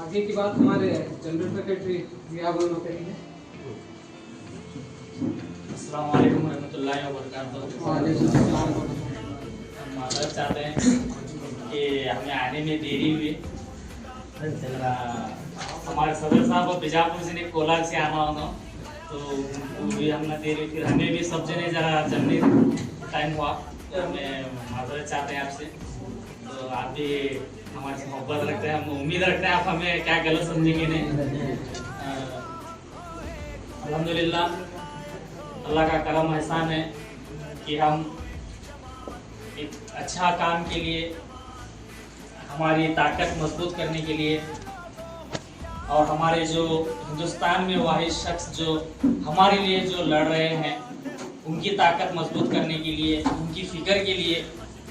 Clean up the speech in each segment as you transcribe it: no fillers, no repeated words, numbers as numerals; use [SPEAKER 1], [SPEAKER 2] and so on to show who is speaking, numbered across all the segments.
[SPEAKER 1] आगे की बात हमारे जनरल सेक्रेटरी मियां बोलना करेंगे।
[SPEAKER 2] अस्सलाम वालेकुम रहमतुल्लाहि व बरकातहू। हम माजरत चाहते हैं कि हमें आने में देरी हुई। हमारे सदर साहब को बीजापुर से नहीं कोलार से आना होगा, तो उनको भी हमने देरी, फिर हमें भी सब जने जरा जल्दी टाइम हुआ, तो हमें माजरत चाहते हैं आपसे। तो आप भी हमारे से मोहब्बत रखते हैं, हम उम्मीद रखते हैं आप हमें क्या गलत समझेंगे नहीं। अल्हम्दुलिल्लाह अल्लाह का करम एहसान है कि हम एक अच्छा काम के लिए, हमारी ताकत मजबूत करने के लिए, और हमारे जो हिंदुस्तान में वाहिद शख्स जो हमारे लिए जो लड़ रहे हैं उनकी ताकत मजबूत करने के लिए, उनकी फिक्र के लिए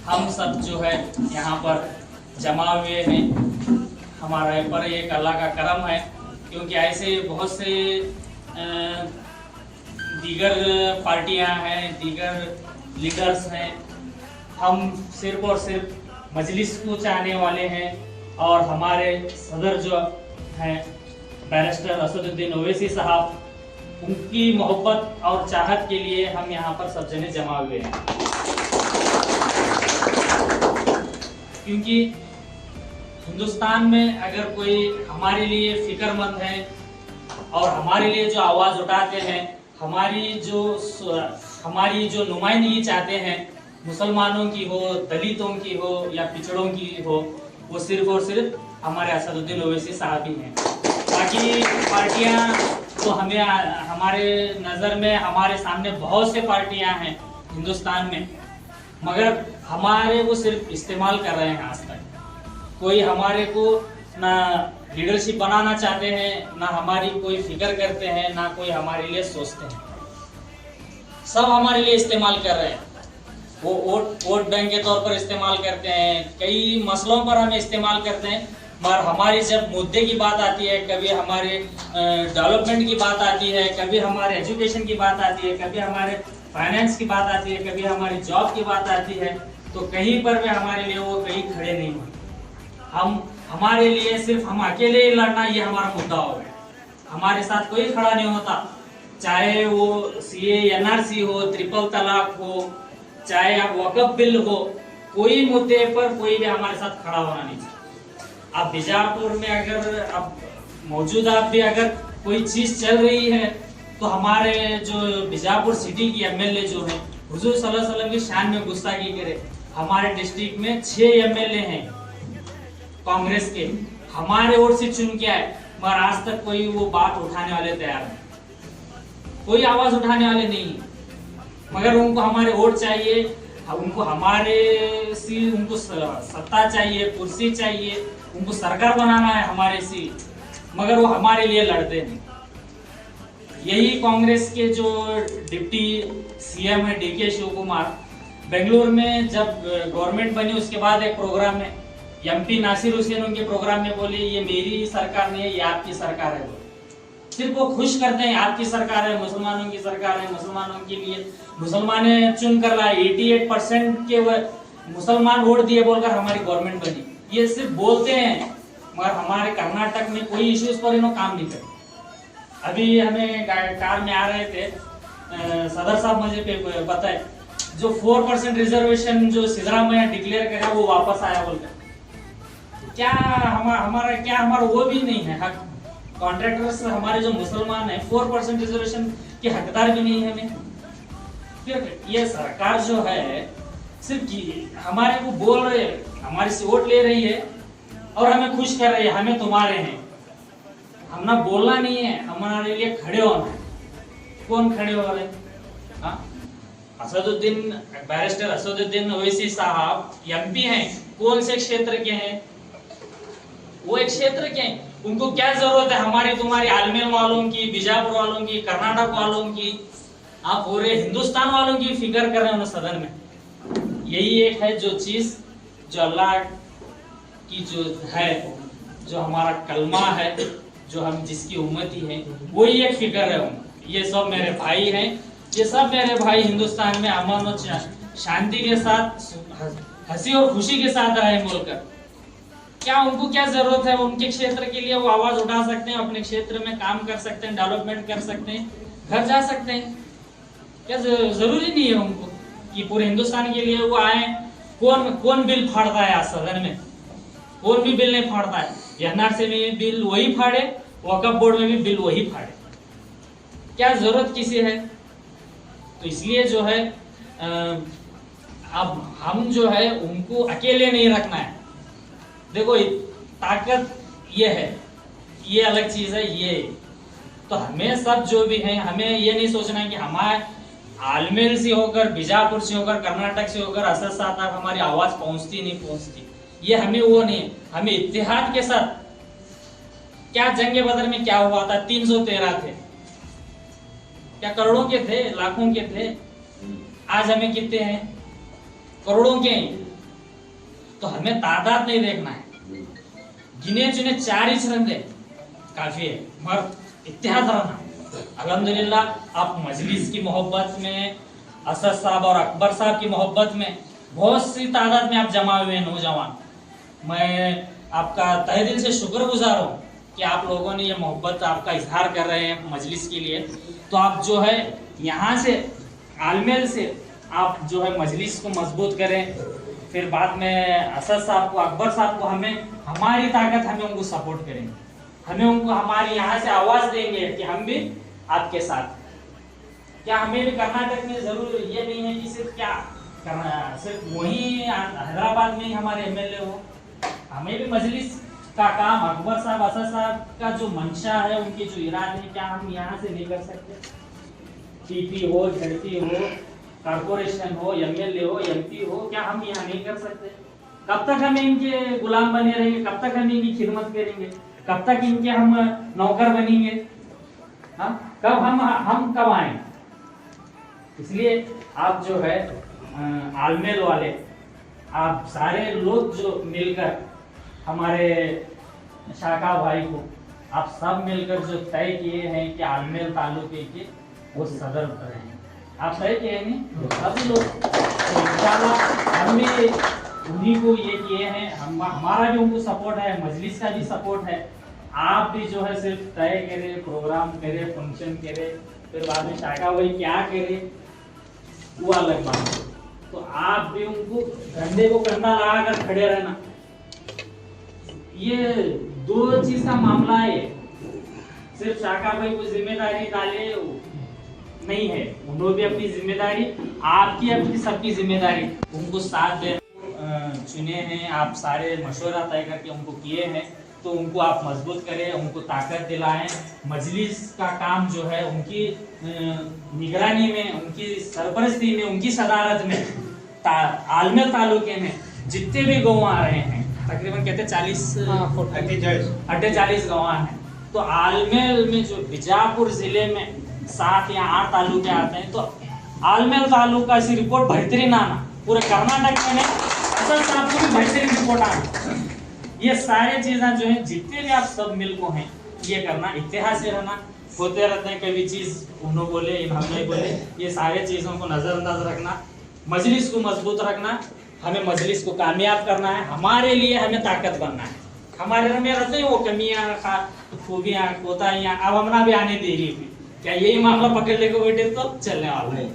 [SPEAKER 2] हम सब जो है यहाँ पर जमा हुए हैं। हमारे पर एक अल्लाह का करम है, क्योंकि ऐसे बहुत से दीगर पार्टियां हैं, दीगर लीडर्स हैं। हम सिर्फ और सिर्फ मजलिस को चाहने वाले हैं, और हमारे सदर जो हैं बैरिस्टर असदुद्दीन ओवैसी साहब, उनकी मोहब्बत और चाहत के लिए हम यहाँ पर सब जने जमा हुए हैं। क्योंकि हिंदुस्तान में अगर कोई हमारे लिए फिक्रमंद है और हमारे लिए जो आवाज़ उठाते हैं, हमारी जो नुमाइंदगी चाहते हैं, मुसलमानों की हो, दलितों की हो या पिछड़ों की हो, वो सिर्फ और सिर्फ हमारे असदुद्दीन ओवैसी साहब ही हैं। बाकी पार्टियां तो हमारे नज़र में, हमारे सामने बहुत से पार्टियां हैं हिंदुस्तान में, मगर हमारे को सिर्फ इस्तेमाल कर रहे हैं। आज तक कोई हमारे को ना लीडरशिप बनाना चाहते हैं, ना हमारी कोई फिक्र करते हैं, ना कोई हमारे लिए सोचते हैं। सब हमारे लिए इस्तेमाल कर रहे हैं। वो वोट बैंक के तौर पर इस्तेमाल करते हैं, कई मसलों पर हमें इस्तेमाल करते हैं, मगर हमारी जब मुद्दे की बात आती है, कभी हमारे डेवलपमेंट की बात आती है, कभी हमारे एजुकेशन की बात आती है, कभी हमारे फाइनेंस की बात आती है, कभी हमारी जॉब की बात आती है, तो कहीं पर भी हमारे लिए वो कहीं खड़े नहीं होते। हमारे लिए सिर्फ हम अकेले ही लड़ना, ये हमारा मुद्दा हो गया। हमारे साथ कोई खड़ा नहीं होता, चाहे वो सीए एनआरसी हो, ट्रिपल तलाक हो, चाहे आप वक़्फ़ बिल हो, कोई मुद्दे पर कोई भी हमारे साथ खड़ा होना नहीं चाहिए। अब बीजापुर में अगर अब मौजूदा भी अगर कोई चीज चल रही है, तो हमारे जो बीजापुर सिटी की एमएलए जो है, हुजूर सल्लल्लाहु अलैहि वसल्लम की शान में गुस्ताखी करे। हमारे डिस्ट्रिक्ट में 6 एमएलए हैं कांग्रेस के, हमारे वोट से चुन के आए, मगर आज तक कोई वो बात उठाने वाले तैयार नहीं, कोई आवाज उठाने वाले नहीं। मगर उनको हमारे वोट चाहिए, उनको उनको सत्ता चाहिए, कुर्सी चाहिए, उनको सरकार बनाना है हमारे सी, मगर वो हमारे लिए लड़ते नहीं। यही कांग्रेस के जो डिप्टी सीएम है डीके शिव कुमार, बेंगलुरु में जब गवर्नमेंट बनी उसके बाद एक प्रोग्राम में एमपी नासिर हुसैन उनके प्रोग्राम में बोले, ये मेरी सरकार नहीं है, ये आपकी सरकार है। सिर्फ वो खुश करते हैं, आपकी सरकार है, मुसलमानों की सरकार है, मुसलमानों के लिए मुसलमान चुन कर लाए, 88% के मुसलमान वोट दिए बोलकर हमारी गवर्नमेंट बनी। ये सिर्फ बोलते हैं, मगर हमारे कर्नाटक में कोई इश्यूज पर इन्होंने काम नहीं करे। अभी हमें कार में आ रहे थे, सदर साहब मुझे बताए, जो 4% रिजर्वेशन जो सिद्धरामैया डिक्लेयर करा वो वापस आया बोलकर, क्या हमारा वो भी नहीं है हक। कॉन्ट्रैक्टर्स हमारे जो मुसलमान है 4% रिजर्वेशन के हकदार भी नहीं है हमें। फिर ये सरकार जो है सिर्फ हमारे को बोल रहे, हमारे से वोट ले रही है और हमें खुश कर रही है, हमें तुम्हारे हैं। हम ना बोलना नहीं है, हमारे लिए खड़े होना है। कौन खड़े हो रहे? बैरिस्टर असदुद्दीन ओवैसी साहब एमपी हैं, कौन से क्षेत्र के हैं? वो एक क्षेत्र के हैं। उनको क्या जरूरत है हमारी तुम्हारी आलमेल वालों की, बीजापुर वालों की, कर्नाटक वालों की, आप पूरे हिंदुस्तान वालों की फिक्र कर रहे हो सदन में। यही एक है जो चीज जो अल्लाह की जो है, जो हमारा कलमा है, जो हम जिसकी उम्मती है, वही एक फिक्र है। ये सब मेरे भाई हैं, ये सब मेरे भाई हिंदुस्तान में अमन और शांति के साथ, हंसी और खुशी के साथ रहे बोलकर। क्या उनको क्या जरूरत है, उनके क्षेत्र के लिए वो आवाज उठा सकते हैं, अपने क्षेत्र में काम कर सकते हैं, डेवलपमेंट कर सकते हैं, घर जा सकते हैं। क्या जरूरी नहीं है उनको कि पूरे हिंदुस्तान के लिए वो आए। कौन बिल फाड़ता है आज सदन में? कौन भी बिल नहीं फाड़ता है। एनआरसी में भी बिल वही फाड़े, वक्फ बोर्ड में भी बिल वही फाड़े। क्या जरूरत किसी है? तो इसलिए जो है अब हम जो है उनको अकेले नहीं रखना है। देखो ताकत ये है, ये अलग चीज है। ये तो हमें सब जो भी है, हमें ये नहीं सोचना है कि हमारे आलमेल से होकर, बीजापुर से होकर, कर्नाटक से होकर असद साहब तक हमारी आवाज पहुंचती नहीं पहुंचती, ये हमें वो नहीं। हमें इत्तेहाद के साथ, क्या जंगे बदर में क्या हुआ था? 313 थे, क्या करोड़ों के थे, लाखों के थे? आज हमें कितने हैं? करोड़ों के हैं। तो हमें तादाद नहीं देखना है, गिने चुने 4 ही चरंदे काफी है, मगर इत्तेहाद रहना। अल्हम्दुलिल्लाह आप मजलिस की मोहब्बत में, असद साहब और अकबर साहब की मोहब्बत में बहुत सी तादाद में आप जमा हुए हैं नौजवान। मैं आपका तहे दिल से शुक्रगुजार हूँ कि आप लोगों ने ये मोहब्बत आपका इजहार कर रहे हैं मजलिस के लिए। तो आप जो है यहाँ से आलमेल से आप जो है मजलिस को मजबूत करें, फिर बाद में असद साहब को, अकबर साहब को, हमें हमारी ताकत, हमें उनको सपोर्ट करेंगे, हमें उनको हमारी यहाँ से आवाज देंगे कि हम भी आपके साथ। क्या हमें भी कर्नाटक में जरूर ये नहीं है कि सिर्फ क्या करना, सिर्फ वही हैदराबाद में ही हमारे एमएलए हो। हमें भी मजलिस का काम, अकबर साहब, असद साहब का जो मंशा है, उनके जो इरादे हैं, क्या हम यहाँ से नहीं कर सकते? टीपी हो, झड़पी हो, कारपोरेशन हो, एमएलए हो, एमपी हो, क्या हम यहाँ नहीं कर सकते? कब तक हम इनके गुलाम बने रहेंगे? कब तक हम इनकी खिदमत करेंगे? कब तक इनके हम नौकर बनेंगे? हाँ, कब हम कब आएंगे? इसलिए आप जो है आलमेल वाले, आप सारे लोग जो मिलकर हमारे शाका भाई को, आप सब मिलकर जो तय किए हैं कि आलमेल तालुके के वो सदर बने, आप तय किए नहीं सभी लोग। तो इंशाल्लाह हम भी उन्हीं को ये किए हैं, हमारा भी उनको सपोर्ट है, मजलिस का भी सपोर्ट है। आप भी जो है सिर्फ तय करे, प्रोग्राम करे, फंक्शन करे, फिर बाद में शाका भाई क्या करे वो अलग बात है। तो आप भी उनको धंधे को कंधा लगाकर खड़े रहना, ये 2 चीज का मामला है। सिर्फ शाका भाई को जिम्मेदारी डाले नहीं है, उन्होंने भी अपनी जिम्मेदारी, आपकी अपनी सबकी जिम्मेदारी, उनको साथ दे चुने हैं आप सारे, मशवरा तय करके उनको किए हैं। तो उनको आप मजबूत करें, उनको ताकत दिलाएं। मजलिस का काम जो है उनकी निगरानी में, उनकी सरपरस्ती में, उनकी सदारत में आलमेल तालुके में जितने भी गाँव आ रहे हैं, तकरीबन कहते 48 गाँव हैं। तो आलमेल में जो बीजापुर जिले में 7 या 8 तालुके आते हैं, तो आलमेल तालुका से रिपोर्ट बेहतरीन आना, पूरे कर्नाटक में असद साहब को भी बेहतरीन रिपोर्ट आना। ये सारे चीजें जो है जितने भी आप सब मिल को हैं ये करना, इतिहास से रहना। होते रहते हैं कभी चीज उन्होंने बोले, हमने बोले, ये सारे चीजों को नजरअंदाज रखना, मजलिस को मजबूत रखना, हमें मजलिस को कामयाब करना है, हमारे लिए हमें ताकत बनना है। हमारे में रहते हैं वो कमियां, खूबियां, कोताहियां, अब हमने भी आने दे रही है, क्या यही मामला पकड़ लेके बैठे तो चलने वाला है।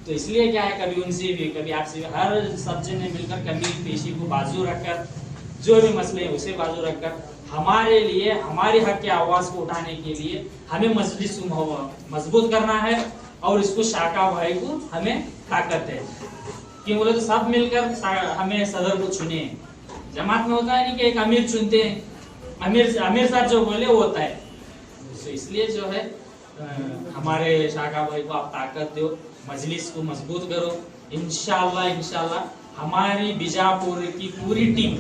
[SPEAKER 2] तो इसलिए क्या है, कभी उनसे भी, कभी आपसे भी, हर सब्जे ने मिलकर कमी पेशी को बाजू रखकर, जो भी मसले हैं उसे बाजू रखकर, हमारे लिए, हमारे हक की आवाज को उठाने के लिए हमें मजलिस को मजबूत करना है। और इसको शाका भाई को हमें ताकत है, क्यों बोले तो सब मिलकर हमें सदर को चुने। जमात में होता है नहीं कि एक अमीर चुनते हैं, अमीर साहब जो बोले वो होता है। तो इसलिए जो है हमारे शाका भाई को आप ताकत दो, मजलिस को मजबूत करो। इंशाल्लाह हमारी बीजापुर की पूरी टीम,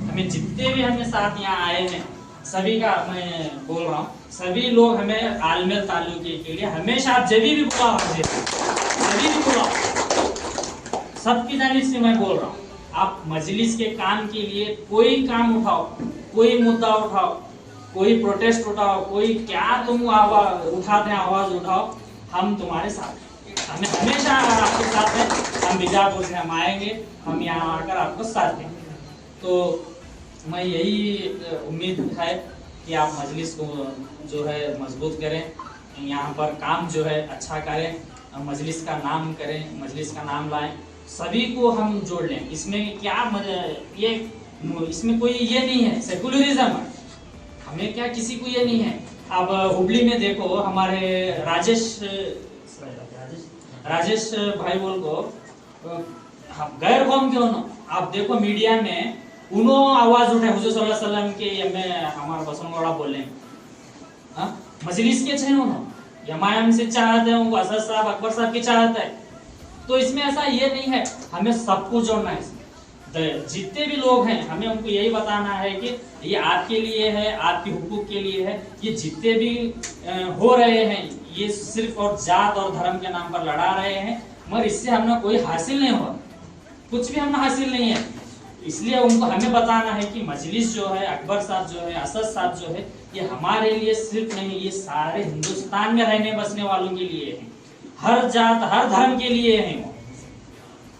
[SPEAKER 2] हमें जितने भी हमें साथ यहाँ आए हैं सभी का मैं बोल रहा हूँ, सभी लोग हमें आलमेल तालुके के लिए हमेशा, आप जब भी बुलाओ, जब भी बुलाओ, सबकी जानिब से मैं बोल रहा हूँ, आप मजलिस के काम के लिए कोई काम उठाओ, कोई मुद्दा उठाओ, कोई प्रोटेस्ट उठाओ, कोई क्या तुम आवाज उठाते हैं, आवाज उठाओ, हम तुम्हारे साथ हैं, हमें हमेशा आपके साथ हैं। हम बीजापुर से हम आएंगे, हम यहाँ आकर आपको साथ देंगे। तो मैं यही उम्मीद है कि आप मजलिस को जो है मजबूत करें, यहाँ पर काम जो है अच्छा करें, मजलिस का नाम करें, मजलिस का नाम लाएं, सभी को हम जोड़ लें। इसमें क्या ये इसमें कोई ये नहीं है सेकुलरिज्म, हमें क्या किसी को ये नहीं है। अब हुबली में देखो हमारे राजेश भाई बोल को गैर कौम क्यों ना, आप देखो मीडिया में उन्हों आवाज उठाए हुजूर सल्लल्लाहु अलैहि वसल्लम के में हमारा बसनगोड़ा बोले मजलिस के छे उन्होंने यमायम से चाहते हैं उनको असद साहब अकबर साहब की चाहत है। तो इसमें ऐसा ये नहीं है, हमें सबको जोड़ना है। जितने भी लोग हैं हमें उनको यही बताना है कि ये आपके लिए है, आपके हुकूक के लिए है। ये जितने भी हो रहे हैं ये सिर्फ और जात और धर्म के नाम पर लड़ा रहे हैं, मगर इससे हमें कोई हासिल नहीं हुआ, कुछ भी हमें हासिल नहीं है। इसलिए उनको हमें बताना है कि मजलिस जो है, अकबर साहब जो है, असद साहब जो है, ये हमारे लिए सिर्फ नहीं, ये सारे हिंदुस्तान में रहने बसने वालों के लिए है, हर जात हर धर्म के लिए है वो।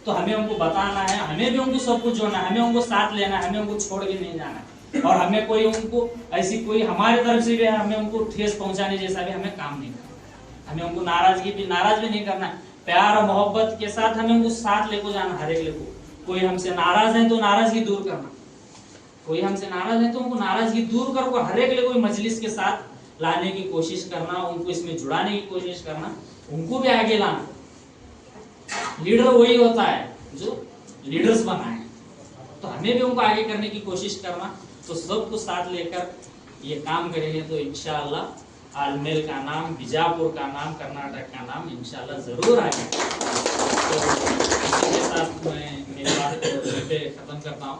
[SPEAKER 2] तो हमें उनको बताना है, हमें भी उनको सब कुछ जोड़ना है, हमें उनको साथ लेना है, हमें उनको छोड़ के नहीं जाना है। और हमें कोई उनको ऐसी कोई हमारे तरफ से भी हमें उनको ठेस पहुंचाने जैसा भी हमें काम नहीं करना, हमें उनको नाराज भी नहीं करना। प्यार और मोहब्बत के साथ हमें उनको साथ लेकर जाना, हर एक को। कोई हमसे नाराज है तो नाराजगी दूर करना, कोई हमसे नाराज है तो उनको नाराजगी दूर कर हर एक कोई मजलिस के साथ लाने की कोशिश करना, उनको इसमें जुड़ाने की कोशिश करना, उनको भी आगे लाना। लीडर वही होता है जो लीडर्स बनाए, तो हमें भी उनको आगे करने की कोशिश करना। तो सबको साथ लेकर ये काम करेंगे तो इंशाअल्लाह आलमेल का नाम, बीजापुर का नाम, कर्नाटक का नाम इंशाअल्लाह जरूर आएगा। तो इसके साथ मैं मेरी बात को खत्म करता हूँ।